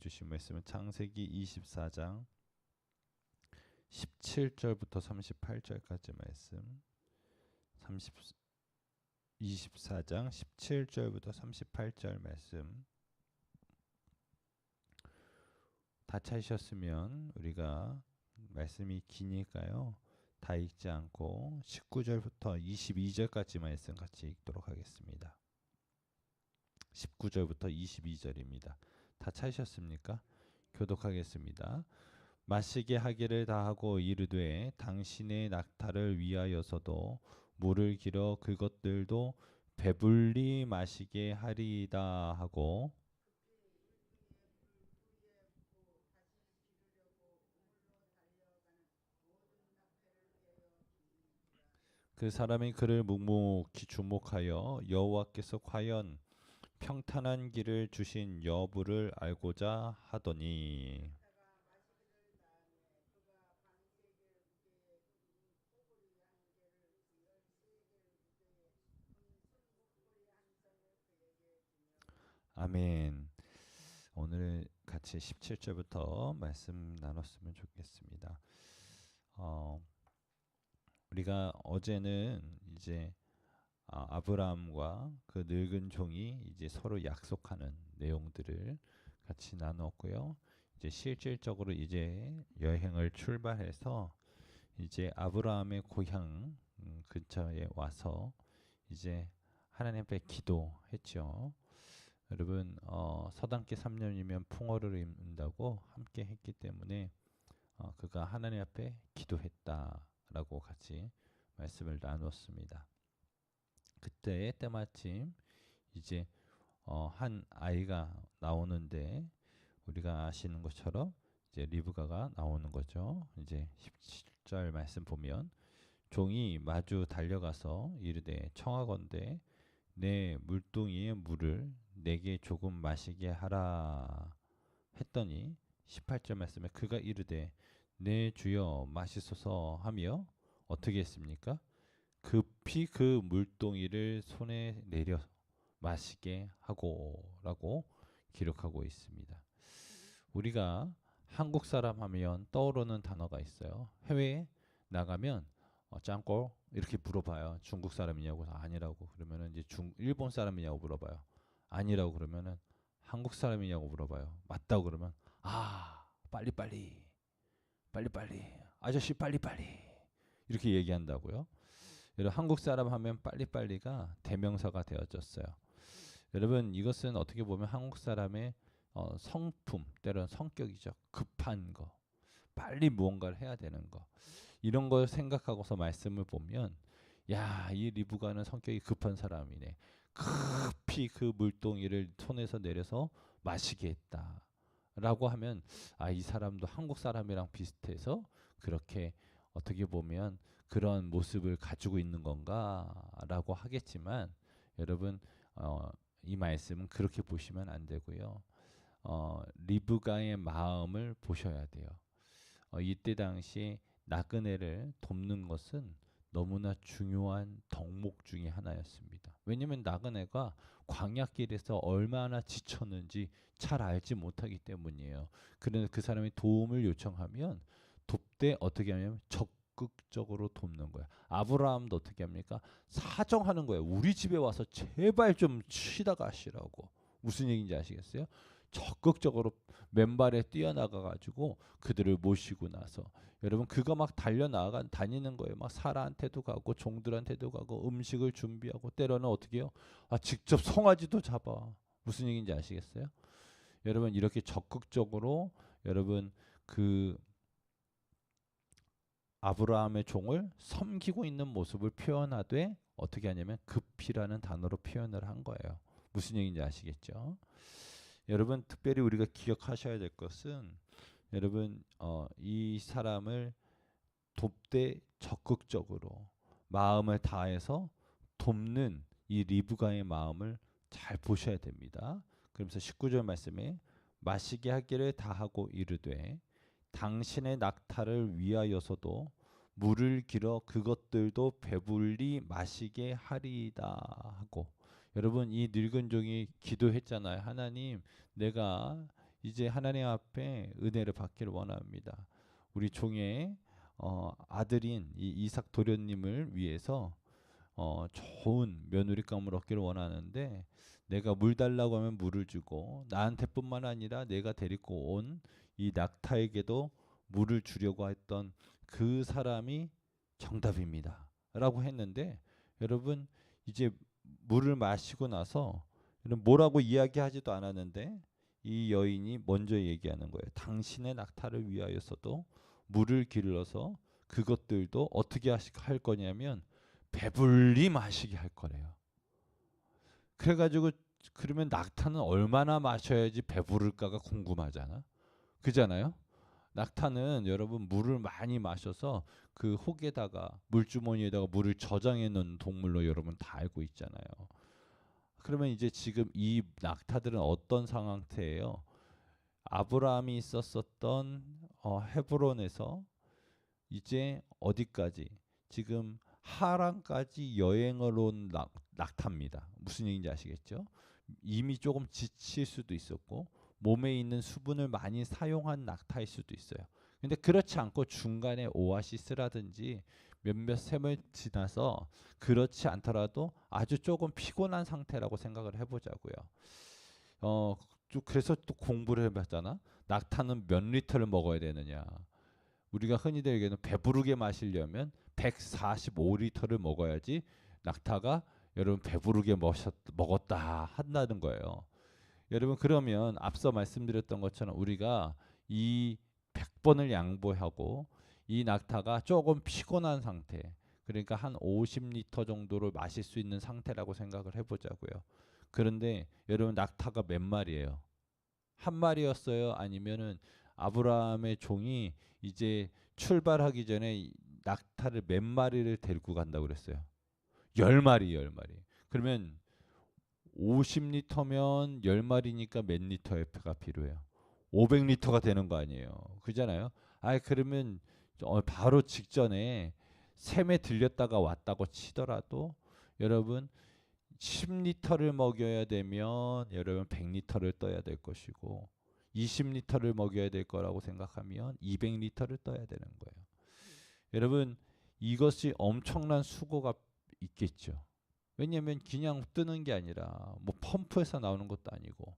주신 말씀은 창세기 24장 17절부터 38절까지 말씀. 24장 17절부터 38절 말씀. 다 찾으셨으면 우리가 말씀이 기니까요. 다 읽지 않고 19절부터 22절까지 말씀 같이 읽도록 하겠습니다. 19절부터 22절입니다. 다 찾으셨습니까? 교독하겠습니다. 마시게 하기를 다하고 이르되 당신의 낙타를 위하여서도 물을 길어 그것들도 배불리 마시게 하리이다 하고 그 사람이 그를 묵묵히 주목하여 여호와께서 과연 평탄한 길을 주신 여부를 알고자 하더니 아멘. 오늘 같이 17절부터 말씀 나눴으면 좋겠습니다. 우리가 어제는 이제 아브라함과 그 늙은 종이 이제 서로 약속하는 내용들을 같이 나눴고요. 이제 실질적으로 이제 여행을 출발해서 이제 아브라함의 고향 근처에 와서 이제 하나님 앞에 기도했죠. 여러분 서당기 3년이면 풍어를 입는다고 함께 했기 때문에 그가 하나님 앞에 기도했다라고 같이 말씀을 나눴습니다. 그때 때마침 이제 한 아이가 나오는데 우리가 아시는 것처럼 이제 리브가가 나오는 거죠. 이제 17절 말씀 보면 종이 마주 달려가서 이르되 청하건대 내 물동이의 물을 내게 조금 마시게 하라 했더니 18절 말씀에 그가 이르되 내 주여 마시소서 하며 어떻게 했습니까? 급히 그 물동이를 손에 내려 마시게 하고 라고 기록하고 있습니다. 우리가 한국 사람 하면 떠오르는 단어가 있어요. 해외에 나가면 짱꼴 이렇게 물어봐요. 중국 사람이냐고 아니라고 그러면은 이제 일본 사람이냐고 물어봐요. 아니라고 그러면은 한국 사람이냐고 물어봐요. 맞다고 그러면 빨리빨리 아저씨 빨리빨리 이렇게 얘기한다고요. 여러분 한국 사람 하면 빨리빨리가 대명사가 되어졌어요. 여러분 이것은 어떻게 보면 한국 사람의 성품 때로는 성격이죠. 급한 거 빨리 무언가를 해야 되는 거 이런 걸 생각하고서 말씀을 보면 야, 이 리브가는 성격이 급한 사람이네. 급히 그 물동이를 손에서 내려서 마시게 했다. 라고 하면 이 사람도 한국 사람이랑 비슷해서 그렇게 어떻게 보면 그런 모습을 가지고 있는 건가라고 하겠지만 여러분 이 말씀은 그렇게 보시면 안 되고요. 리브가의 마음을 보셔야 돼요. 이때 당시 나그네를 돕는 것은 너무나 중요한 덕목 중에 하나였습니다. 왜냐하면 나그네가 광야길에서 얼마나 지쳤는지 잘 알지 못하기 때문이에요. 그런데 그 사람이 도움을 요청하면 돕되 어떻게 하냐면 적극적으로 돕는 거야. 아브라함도 어떻게 합니까? 사정하는 거예요. 우리 집에 와서 제발 좀 쉬다 가시라고. 무슨 얘기인지 아시겠어요? 적극적으로 맨발에 뛰어나가 가지고 그들을 모시고 나서 여러분 그거 막 다니는 거예요. 막 사라한테도 가고 종들한테도 가고 음식을 준비하고 때로는 어떻게 해요? 직접 송아지도 잡아. 무슨 얘기인지 아시겠어요? 여러분 이렇게 적극적으로 여러분 그 아브라함의 종을 섬기고 있는 모습을 표현하되 어떻게 하냐면 급히라는 단어로 표현을 한 거예요. 무슨 얘기인지 아시겠죠? 여러분 특별히 우리가 기억하셔야 될 것은 여러분 이 사람을 돕되 적극적으로 마음을 다해서 돕는 이 리브가의 마음을 잘 보셔야 됩니다. 그러면서 19절 말씀에 마시게 하기를 다하고 이르되 당신의 낙타를 위하여서도 물을 길어 그것들도 배불리 마시게 하리이다 하고 여러분 이 늙은 종이 기도했잖아요. 하나님 내가 이제 하나님 앞에 은혜를 받기를 원합니다. 우리 종의 아들인 이 이삭 도련님을 위해서 좋은 며느리감을 얻기를 원하는데, 내가 물 달라고 하면 물을 주고 나한테뿐만 아니라 내가 데리고 온 이 낙타에게도 물을 주려고 했던 그 사람이 정답입니다 라고 했는데, 여러분 이제 물을 마시고 나서 뭐라고 이야기하지도 않았는데 이 여인이 먼저 얘기하는 거예요. 당신의 낙타를 위하여서도 물을 길러서 그것들도 어떻게 할 거냐면 배불리 마시게 할 거래요. 그래가지고 그러면 낙타는 얼마나 마셔야지 배부를까가 궁금하잖아. 그잖아요. 낙타는 여러분 물을 많이 마셔서 그 혹에다가 물주머니에다가 물을 저장해 놓은 동물로 여러분 다 알고 있잖아요. 그러면 이제 지금 이 낙타들은 어떤 상태예요? 아브라함이 있었었던 헤브론에서 이제 어디까지? 지금 하란까지 여행을 온 낙타입니다. 무슨 얘기인지 아시겠죠? 이미 조금 지칠 수도 있었고 몸에 있는 수분을 많이 사용한 낙타일 수도 있어요. 근데 그렇지 않고 중간에 오아시스라든지 몇몇 샘을 지나서 그렇지 않더라도 아주 조금 피곤한 상태라고 생각을 해보자고요. 그래서 또 공부를 해봤잖아. 낙타는 몇 리터를 먹어야 되느냐. 우리가 흔히들 얘기하는 배부르게 마시려면 145리터를 먹어야지 낙타가 여러분 배부르게 먹었다 한다는 거예요. 여러분 그러면 앞서 말씀드렸던 것처럼 우리가 이 100번을 양보하고 이 낙타가 조금 피곤한 상태, 그러니까 한 50리터 정도를 마실 수 있는 상태라고 생각을 해보자고요. 그런데 여러분 낙타가 몇 마리예요? 한 마리였어요? 아니면은 아브라함의 종이 이제 출발하기 전에 낙타를 몇 마리를 데리고 간다고 그랬어요? 10마리, 10마리. 그러면 50리터면 10마리니까 몇 리터의 가 필요해요? 500리터가 되는 거 아니에요. 그잖아요. 그러면 바로 직전에 샘에 들렸다가 왔다고 치더라도 여러분 10리터를 먹여야 되면 여러분 100리터를 떠야 될 것이고 20리터를 먹여야 될 거라고 생각하면 200리터를 떠야 되는 거예요. 여러분 이것이 엄청난 수고가 있겠죠. 왜냐하면 그냥 뜨는 게 아니라 뭐 펌프에서 나오는 것도 아니고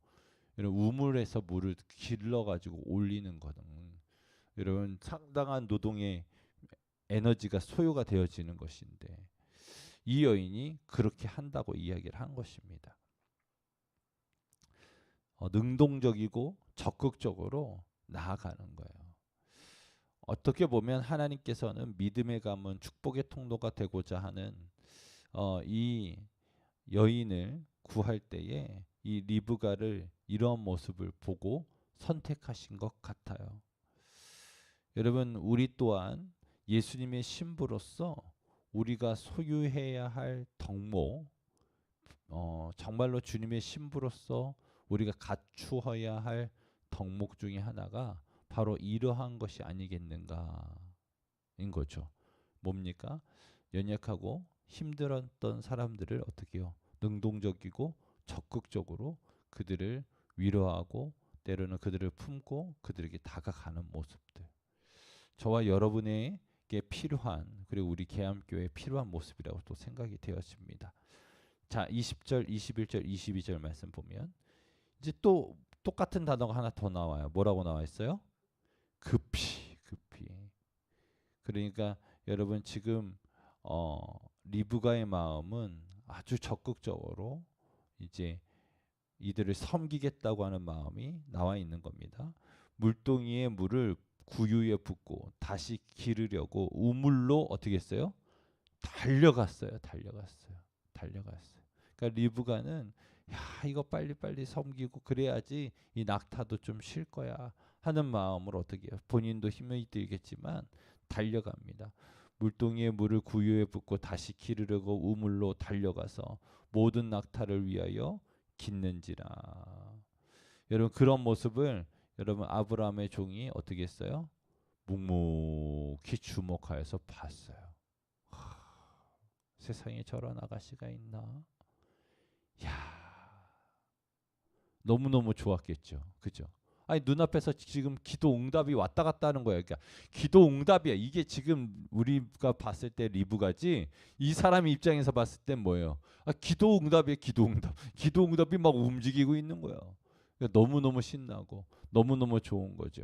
여러분 우물에서 물을 길러 가지고 올리는 거는 여러분 상당한 노동의 에너지가 소요가 되어지는 것인데 이 여인이 그렇게 한다고 이야기를 한 것입니다. 능동적이고 적극적으로 나아가는 거예요. 어떻게 보면 하나님께서는 믿음의 가문 축복의 통로가 되고자 하는 이 여인을 구할 때에 이 리브가를 이런 모습을 보고 선택하신 것 같아요. 여러분 우리 또한 예수님의 신부로서 우리가 소유해야 할 덕목, 정말로 주님의 신부로서 우리가 갖추어야 할 덕목 중에 하나가 바로 이러한 것이 아니겠는가인 거죠. 뭡니까? 연약하고 힘들었던 사람들을 어떻게 해요? 능동적이고 적극적으로 그들을 위로하고 때로는 그들을 품고 그들에게 다가가는 모습들. 저와 여러분에게 필요한, 그리고 우리 계암교회에 필요한 모습이라고 또 생각이 되었습니다. 자, 20절, 21절, 22절 말씀 보면 이제 또 똑같은 단어가 하나 더 나와요. 뭐라고 나와 있어요? 급히, 급히. 그러니까 여러분 지금 리브가의 마음은 아주 적극적으로 이제 이들을 섬기겠다고 하는 마음이 나와 있는 겁니다. 물동이에 물을 구유에 붓고 다시 기르려고 우물로 어떻게 했어요? 달려갔어요. 그러니까 리브가는 야 이거 빨리빨리 섬기고 그래야지 이 낙타도 좀 쉴 거야 하는 마음으로 어떻게 해요? 본인도 힘이 들겠지만 달려갑니다. 물동이에 물을 구유에 붓고 다시 기르려고 우물로 달려가서 모든 낙타를 위하여 깃는지라. 여러분 그런 모습을 여러분 아브라함의 종이 어떻게 했어요? 묵묵히 주목하여서 봤어요. 세상에 저런 아가씨가 있나? 야, 너무너무 좋았겠죠. 그죠? 아니 눈앞에서 지금 기도 응답이 왔다 갔다 하는 거예요. 그러니까 기도 응답이야. 이게 지금 우리가 봤을 때 리브가지 이 사람 입장에서 봤을 때 뭐예요? 기도 응답이에요. 기도 응답. 기도 응답이 막 움직이고 있는 거예요. 그러니까 너무너무 신나고 너무너무 좋은 거죠.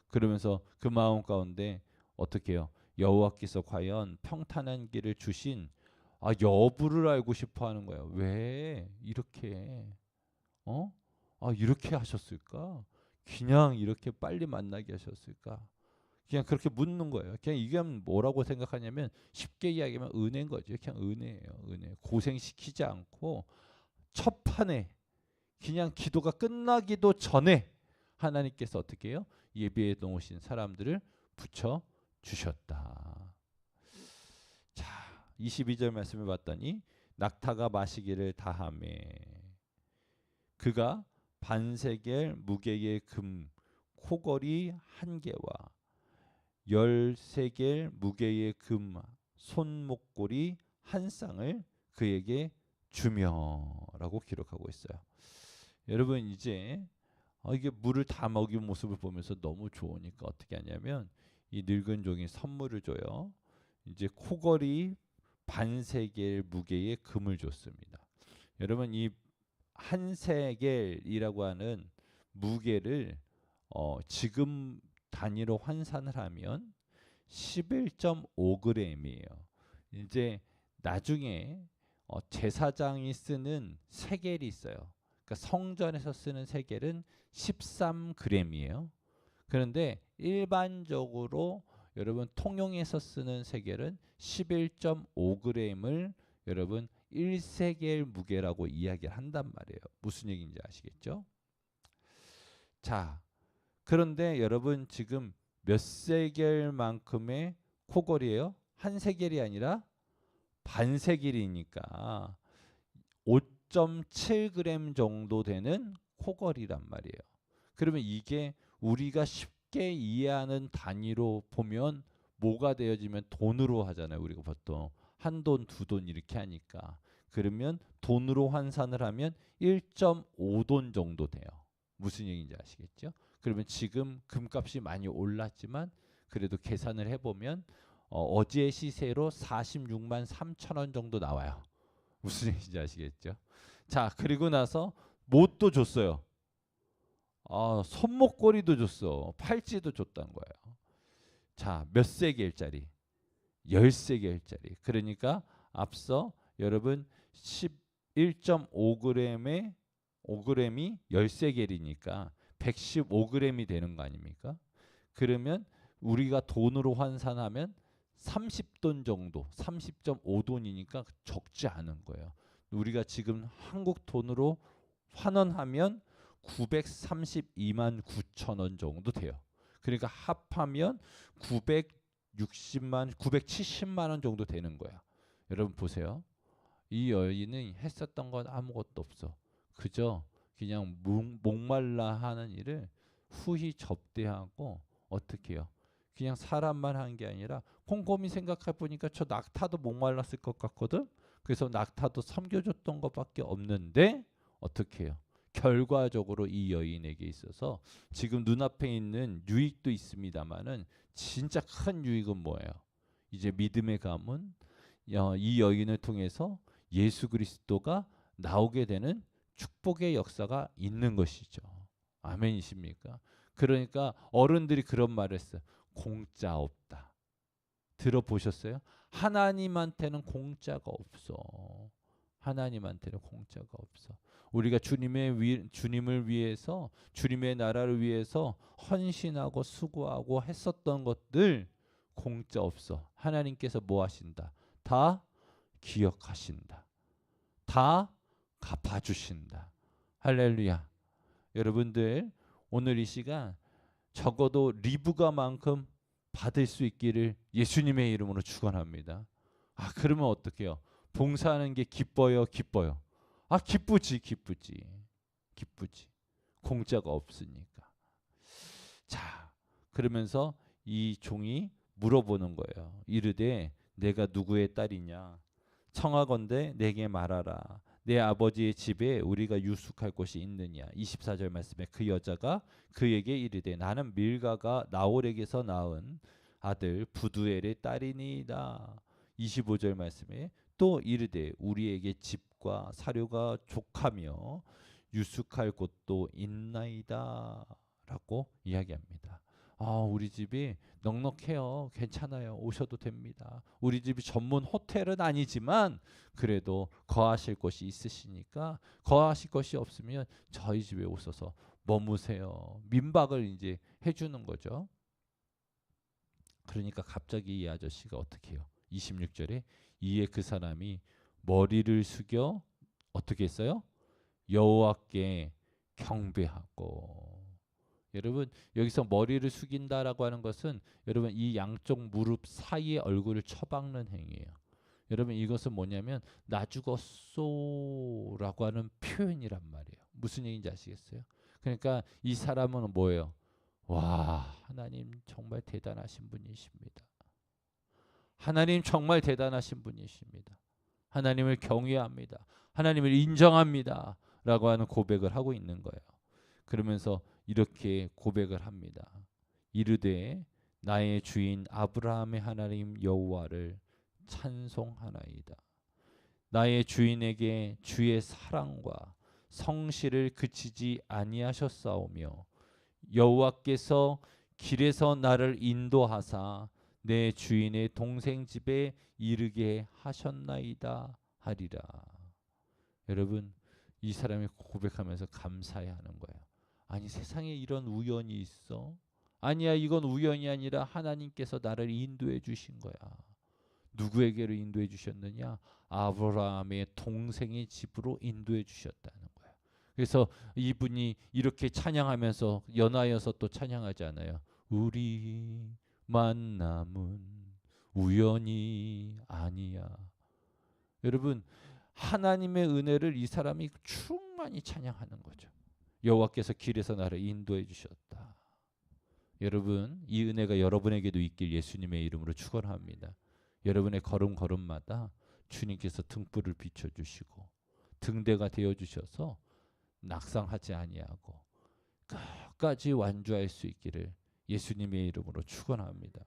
그러면서 그 마음 가운데 어떻게 해요? 여호와께서 과연 평탄한 길을 주신 여부를 알고 싶어 하는 거예요. 왜 이렇게 이렇게 하셨을까? 그냥 이렇게 빨리 만나게 하셨을까? 그냥 그렇게 묻는 거예요. 그냥 이게 뭐라고 생각하냐면 쉽게 이야기하면 은혜인 거죠. 그냥 은혜예요. 은혜. 고생시키지 않고 첫 판에 그냥 기도가 끝나기도 전에 하나님께서 어떻게 해요? 예배에 놓으신 사람들을 붙여 주셨다. 자, 22절 말씀을 봤더니 낙타가 마시기를 다하매 그가 반세겔 무게의 금 코걸이 한 개와 13겔 무게의 금 손목고리 한 쌍을 그에게 주며라고 기록하고 있어요. 여러분 이제 이게 물을 다 먹인 모습을 보면서 너무 좋으니까 어떻게 하냐면 이 늙은 종이 선물을 줘요. 이제 코걸이 반세겔 무게의 금을 줬습니다. 여러분 이 한 세겔이라고 하는 무게를 지금 단위로 환산을 하면 11.5g이에요. 이제 나중에 제사장이 쓰는 세겔이 있어요. 그러니까 성전에서 쓰는 세겔은 13g이에요. 그런데 일반적으로 여러분 통용에서 쓰는 세겔은 11.5g을 여러분 1세겔 무게라고 이야기를 한단 말이에요. 무슨 얘기인지 아시겠죠? 자, 그런데 여러분 지금 몇 세겔만큼의 코걸이에요? 한 세겔이 아니라 반 세겔이니까 5.7g 정도 되는 코걸이란 말이에요. 그러면 이게 우리가 쉽게 이해하는 단위로 보면 뭐가 되어지면 돈으로 하잖아요. 우리가 보통 한 돈, 두 돈 이렇게 하니까. 그러면 돈으로 환산을 하면 1.5돈 정도 돼요. 무슨 얘기인지 아시겠죠? 그러면 지금 금값이 많이 올랐지만 그래도 계산을 해보면 어제 시세로 46만 3천 원 정도 나와요. 무슨 얘기인지 아시겠죠? 자, 그리고 나서 뭣도 줬어요. 손목걸이도 줬어. 팔찌도 줬다는 거예요. 자, 몇 세겔짜리? 10세겔짜리. 그러니까 앞서 여러분 11.5g에 5g이 10세겔이니까 115g이 되는 거 아닙니까? 그러면 우리가 돈으로 환산하면 30돈 정도, 30.5돈이니까 적지 않은 거예요. 우리가 지금 한국 돈으로 환원하면 932만 9천 원 정도 돼요. 그러니까 합하면 970만 원 정도 되는 거야. 여러분 보세요. 이 여인은 했었던 건 아무것도 없어. 그저 그냥 목말라 하는 일을 후히 접대하고 어떻게 해요? 그냥 사람만 한 게 아니라 곰곰이 생각해 보니까 저 낙타도 목말랐을 것 같거든. 그래서 낙타도 섬겨줬던 것밖에 없는데 어떻게 해요? 결과적으로 이 여인에게 있어서 지금 눈앞에 있는 유익도 있습니다만은 진짜 큰 유익은 뭐예요? 이제 믿음의 가문 이 여인을 통해서 예수 그리스도가 나오게 되는 축복의 역사가 있는 것이죠. 아멘이십니까? 그러니까 어른들이 그런 말을 했어요. 공짜 없다. 들어보셨어요? 하나님한테는 공짜가 없어. 하나님한테는 공짜가 없어. 우리가 주님을 위해서 주님의 나라를 위해서 헌신하고 수고하고 했었던 것들 공짜 없어. 하나님께서 뭐 하신다? 다 기억하신다. 다 갚아주신다. 할렐루야. 여러분들 오늘 이 시간 적어도 리브가만큼 받을 수 있기를 예수님의 이름으로 축원합니다. 그러면 어떡해요? 봉사하는 게 기뻐요, 기뻐요. 기쁘지. 공짜가 없으니까. 자, 그러면서 이 종이 물어보는 거예요. 이르되 내가 누구의 딸이냐? 청하건대 내게 말하라. 내 아버지의 집에 우리가 유숙할 곳이 있느냐. 24절 말씀에 그 여자가 그에게 이르되 나는 밀가가 나홀에게서 낳은 아들 부두엘의 딸이니이다. 25절 말씀에 또 이르되 우리에게 집과 사료가 족하며 유숙할 곳도 있나이다 라고 이야기합니다. 우리 집이 넉넉해요. 괜찮아요. 오셔도 됩니다. 우리 집이 전문 호텔은 아니지만 그래도 거하실 곳이 있으시니까 거하실 것이 없으면 저희 집에 오셔서 머무세요. 민박을 이제 해주는 거죠. 그러니까 갑자기 이 아저씨가 어떻게 해요? 26절에 이에 그 사람이 머리를 숙여 어떻게 했어요? 여호와께 경배하고. 여러분 여기서 머리를 숙인다라고 하는 것은 여러분 이 양쪽 무릎 사이에 얼굴을 처박는 행위예요. 여러분 이것은 뭐냐면 나 죽었소라고 하는 표현이란 말이에요. 무슨 얘기인지 아시겠어요? 그러니까 이 사람은 뭐예요? 와, 하나님 정말 대단하신 분이십니다. 하나님 정말 대단하신 분이십니다. 하나님을 경외합니다. 하나님을 인정합니다. 라고 하는 고백을 하고 있는 거예요. 그러면서 이렇게 고백을 합니다. 이르되 나의 주인 아브라함의 하나님 여호와를 찬송하나이다. 나의 주인에게 주의 사랑과 성실을 그치지 아니하셨사오며 여호와께서 길에서 나를 인도하사 내 주인의 동생 집에 이르게 하셨나이다 하리라. 여러분 이 사람이 고백하면서 감사해야 하는 거예요. 아니 세상에 이런 우연이 있어? 아니야 이건 우연이 아니라 하나님께서 나를 인도해 주신 거야. 누구에게로 인도해 주셨느냐? 아브라함의 동생의 집으로 인도해 주셨다는 거예요. 그래서 이분이 이렇게 찬양하면서 연하여서 또 찬양하지 않아요. 우리 만남은 우연이 아니야. 여러분 하나님의 은혜를 이 사람이 충만히 찬양하는 거죠. 여호와께서 길에서 나를 인도해 주셨다. 여러분 이 은혜가 여러분에게도 있길 예수님의 이름으로 축원합니다. 여러분의 걸음걸음마다 주님께서 등불을 비춰주시고 등대가 되어주셔서 낙상하지 아니하고 끝까지 완주할 수 있기를 예수님의 이름으로 축원합니다.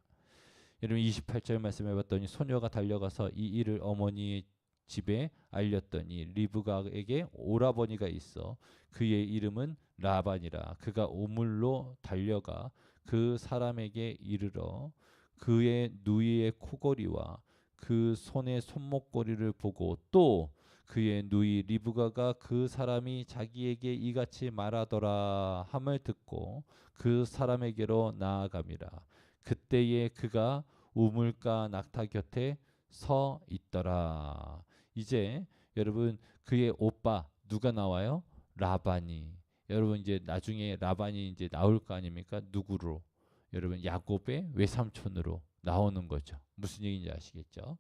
여러분 28절 말씀해 봤더니 소녀가 달려가서 이 일을 어머니의 집에 알렸더니 리브가에게 오라버니가 있어 그의 이름은 라반이라. 그가 우물로 달려가 그 사람에게 이르러 그의 누이의 코걸이와 그 손의 손목걸이를 보고 또 그의 누이 리브가가 그 사람이 자기에게 이같이 말하더라 함을 듣고 그 사람에게로 나아감이라. 그때에 그가 우물가 낙타 곁에 서 있더라. 이제 여러분 그의 오빠 누가 나와요? 라반이. 여러분 이제 나중에 라반이 이제 나올 거 아닙니까? 누구로? 여러분 야곱의 외삼촌으로 나오는 거죠. 무슨 얘기인지 아시겠죠?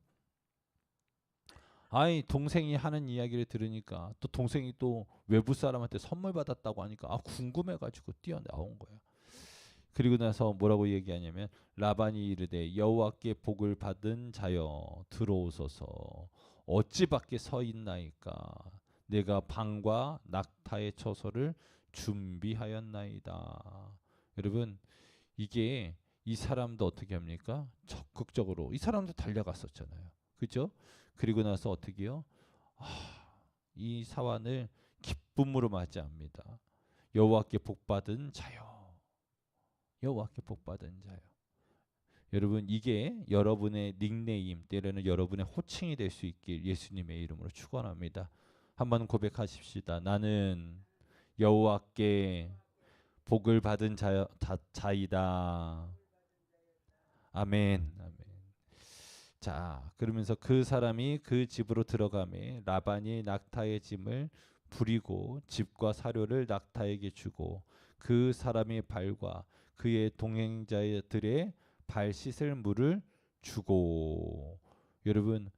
아이 동생이 하는 이야기를 들으니까 또 동생이 또 외부 사람한테 선물 받았다고 하니까 궁금해가지고 뛰어나온 거예요. 그리고 나서 뭐라고 얘기하냐면 라반이 이르되 여호와께 복을 받은 자여 들어오소서 어찌 밖에 서 있나이까 내가 방과 낙타의 처소를 준비하였나이다. 여러분 이게 이 사람도 어떻게 합니까? 적극적으로 이 사람도 달려갔었잖아요. 그죠? 그리고 나서 어떻게 해요? 이 사환을 기쁨으로 맞이합니다. 여호와께 복받은 자요. 여호와께 복받은 자요. 여러분 이게 여러분의 닉네임 때로는 여러분의 호칭이 될 수 있길 예수님의 이름으로 축원합니다. 한번 고백하십시다. 나는 여호와께 복을 받은 자이다. 아멘. 아멘. 자, 그러면서 그 사람이 그 집으로 들어가매 라반이 낙타의 짐을 부리고 집과 사료를 낙타에게 주고 그 사람의 발과 그의 동행자들의 발 씻을 물을 주고. 여러분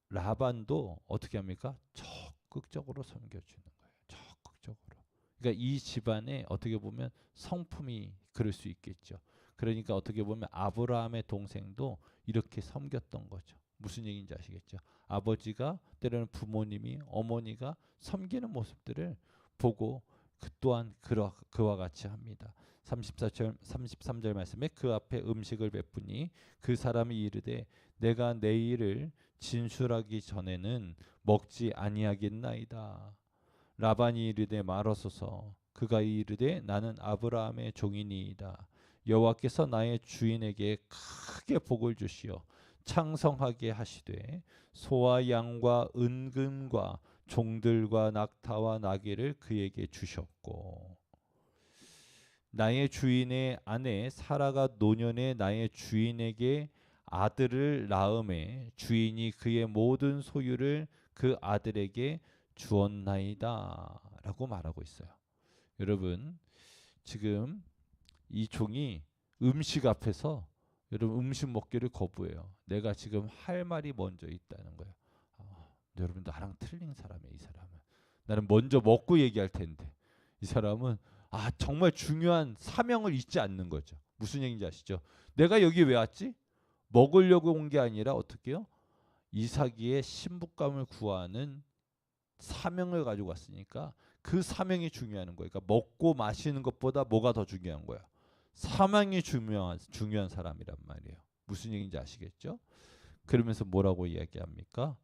라반도 어떻게 합니까? 적극적으로 섬겨주는 거예요. 적극적으로. 그러니까 이 집안에 어떻게 보면 성품이 그럴 수 있겠죠. 그러니까 어떻게 보면 아브라함의 동생도 이렇게 섬겼던 거죠. 무슨 얘기인지 아시겠죠? 아버지가 때로는 부모님이 어머니가 섬기는 모습들을 보고 그 또한 그와 같이 합니다. 34절 33절 말씀에 그 앞에 음식을 베푸니 그 사람이 이르되 내가 내일을 진술하기 전에는 먹지 아니하겠나이다. 라반이 이르되 말하소서. 그가 이르되 나는 아브라함의 종이니이다. 여호와께서 나의 주인에게 크게 복을 주시어 창성하게 하시되 소와 양과 은금과 종들과 낙타와 나귀를 그에게 주셨고 나의 주인의 아내 사라가 노년에 나의 주인에게 아들을 낳음에 주인이 그의 모든 소유를 그 아들에게 주었나이다 라고 말하고 있어요. 여러분 지금 이 종이 음식 앞에서 여러분 음식 먹기를 거부해요. 내가 지금 할 말이 먼저 있다는 거예요. 여러분 나랑 틀린 사람이에요. 이 사람은 나는 먼저 먹고 얘기할 텐데 이 사람은 정말 중요한 사명을 잊지 않는 거죠. 무슨 얘기인지 아시죠? 내가 여기 왜 왔지? 먹으려고 온 게 아니라 어떻게요? 이삭의 신부감을 구하는 사명을 가지고 왔으니까 그 사명이 중요한 거예요. 그러니까 먹고 마시는 것보다 뭐가 더 중요한 거야? 사명이 중요한 사람이란 말이에요. 무슨 얘기인지 아시겠죠? 그러면서 뭐라고 이야기합니까?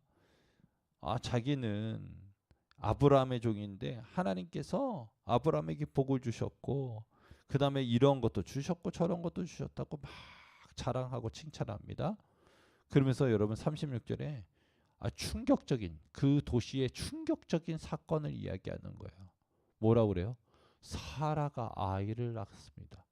자기는 아브라함의 종인데 하나님께서 아브라함에게 복을 주셨고 그 다음에 이런 것도 주셨고 저런 것도 주셨다고 막 자랑하고 칭찬합니다. 그러면서 여러분 36절에 충격적인 그 도시의 충격적인 사건을 이야기하는 거예요. 뭐라고 그래요? 사라가 아이를 낳았습니다.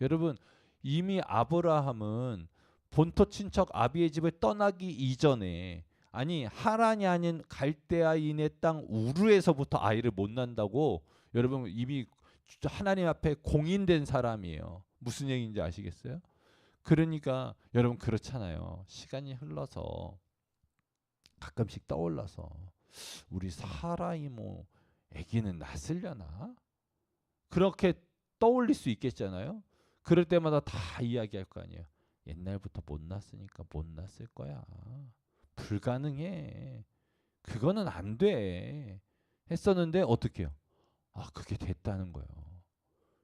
여러분 이미 아브라함은 본토 친척 아비의 집을 떠나기 이전에 하란이 아닌 갈대아인의 땅 우르에서부터 아이를 못 낳는다고 여러분 이미 하나님 앞에 공인된 사람이에요. 무슨 얘기인지 아시겠어요? 그러니까 여러분 그렇잖아요. 시간이 흘러서 가끔씩 떠올라서 우리 사라 이모 아기는 낳으려나? 그렇게 떠올릴 수 있겠잖아요. 그럴 때마다 다 이야기할 거 아니에요. 옛날부터 못 낳았으니까 못 낳았을 거야. 불가능해. 그거는 안 돼. 했었는데 어떻게 해요? 그게 됐다는 거예요.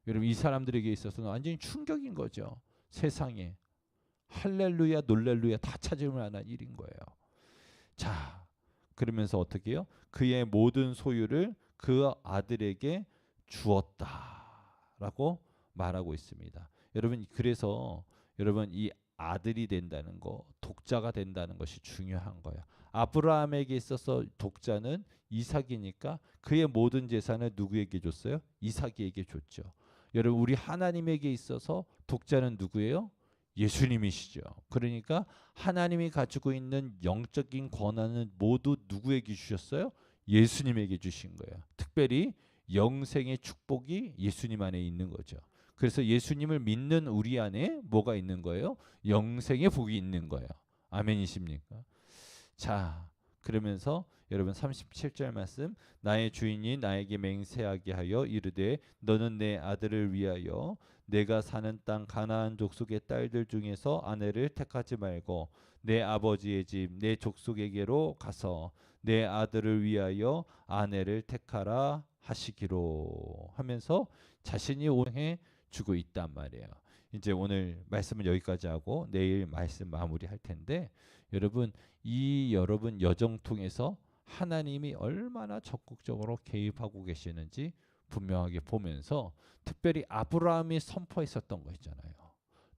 여러분 이 사람들에게 있어서는 완전히 충격인 거죠. 세상에 할렐루야 놀렐루야 다 찾을 만한 일인 거예요. 자, 그러면서 어떻게 해요? 그의 모든 소유를 그 아들에게 주었다라고 말하고 있습니다. 여러분 그래서 여러분 이 아들이 된다는 거, 독자가 된다는 것이 중요한 거예요. 아브라함에게 있어서 독자는 이삭이니까 그의 모든 재산을 누구에게 줬어요? 이삭에게 줬죠. 여러분 우리 하나님에게 있어서 독자는 누구예요? 예수님이시죠. 그러니까 하나님이 가지고 있는 영적인 권한은 모두 누구에게 주셨어요? 예수님에게 주신 거예요. 특별히 영생의 축복이 예수님 안에 있는 거죠. 그래서 예수님을 믿는 우리 안에 뭐가 있는 거예요? 영생의 복이 있는 거예요. 아멘이십니까? 자, 그러면서 여러분 37절 말씀 나의 주인이 나에게 맹세하게 하여 이르되 너는 내 아들을 위하여 내가 사는 땅 가나안 족속의 딸들 중에서 아내를 택하지 말고 내 아버지의 집 내 족속에게로 가서 내 아들을 위하여 아내를 택하라 하시기로 하면서 자신이 오해 주고 있단 말이에요. 이제 오늘 말씀은 여기까지 하고 내일 말씀 마무리할 텐데 여러분 여러분 여정 통해서 하나님이 얼마나 적극적으로 개입하고 계시는지 분명하게 보면서 특별히 아브라함이 선포했었던 거 있잖아요.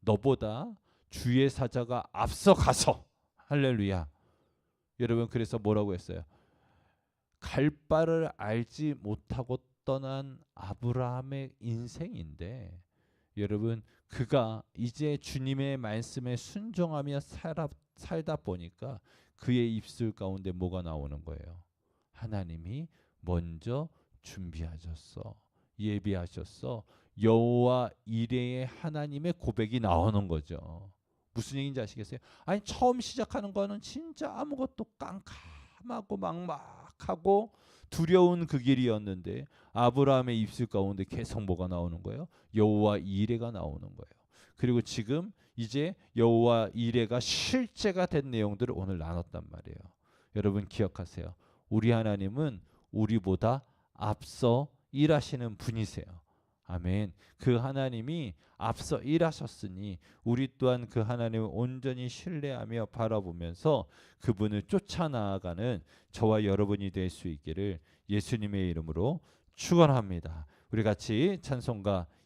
너보다 주의 사자가 앞서가서 할렐루야. 여러분 그래서 뭐라고 했어요? 갈 바를 알지 못하고 떠난 아브라함의 인생인데 여러분 그가 이제 주님의 말씀에 순종하며 살다 보니까 그의 입술 가운데 뭐가 나오는 거예요? 하나님이 먼저 준비하셨어. 예비하셨어. 여호와 이레의 하나님의 고백이 나오는 거죠. 무슨 얘기인지 아시겠어요? 처음 시작하는 거는 진짜 아무것도 깜깜하고 막막하고 두려운 그 길이었는데 아브라함의 입술 가운데 계속 뭐가 나오는 거예요? 여호와 이레가 나오는 거예요. 그리고 지금 이제 여호와 이레가 실제가 된 내용들을 오늘 나눴단 말이에요. 여러분 기억하세요. 우리 하나님은 우리보다 앞서 일하시는 분이세요. 아멘. 그 하나님이 앞서 일하셨으니 우리 또한 그 하나님을 온전히 신뢰하며 바라보면서 그분을 쫓아나아가는 저와 여러분이 될 수 있기를 예수님의 이름으로 축원합니다. 우리 같이 찬송가